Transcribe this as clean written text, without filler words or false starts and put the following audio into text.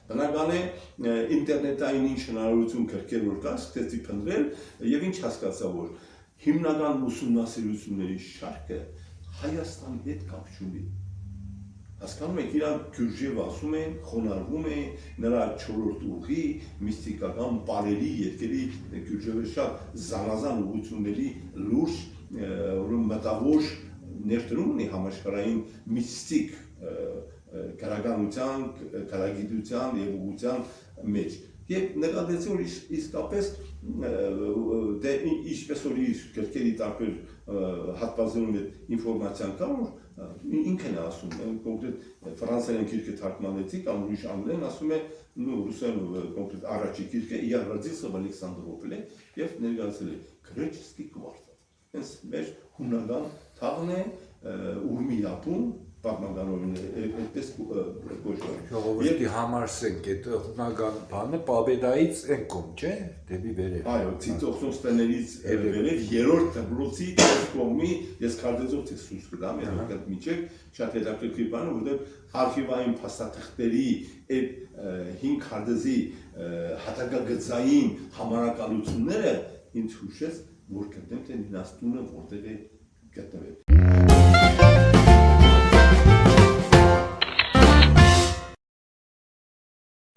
Բնական է ինտերնետային ինչ հնարավորություն կրկել որ կա, սկսեցի փնտրել եւ ինչ հասկացա որ հիմնական ուսումնասիրությունների շարքը Հայաստանի հետ կապ չունի։ Հասկանում եք, իրանք Գյուրջև ասում են, խոնարհվում են, նրա չորրորդ ուղի, միստիկական բարերի երկերի Գյուրջևը շատ զանազան ուղղությունների լուրջ, մտավոր ներդրում ունի համաշխարհային միստիկ քարագանության, քարագիտության եւ ուղղության մեջ։ Եվ նկատեցի որ իսկապես դե ինչպես որ իր գրքերի տարբեր հատվածներում ինֆորմացիան կա որ ինքն է ասում, կոնկրետ ֆրանսերեն գիրքը թարգմանեցի կամ ուրիշ անգլերեն ասում է ռուսերեն կոնկրետ առաջի գիրքը я родился в Александрополе եւ ներկայացել է Գրեչսկի կվարտալ։ Հենց մեր հունական թաղն է Ուրմիապում պատմականորեն այդպես կոչվում։ Ժողովրդի համար սենք այդ հունական բանը Պաբեդայից են կողմ, չէ՞, դեպի վերև։ Այո, ցիտոքսոս տներից վերև երրորդ դպրոցի կողմի ես քարտեզով ցույց կտամ, այդ միջև շատ հետաքրքիր բան է, որտեղ արխիվային փաստաթղթերի այդ 5 քարտեզի հատակագծային համարակալությունները ինձ հուշեց, որ գտնեմ թե նաստունը որտեղ է գտնվել։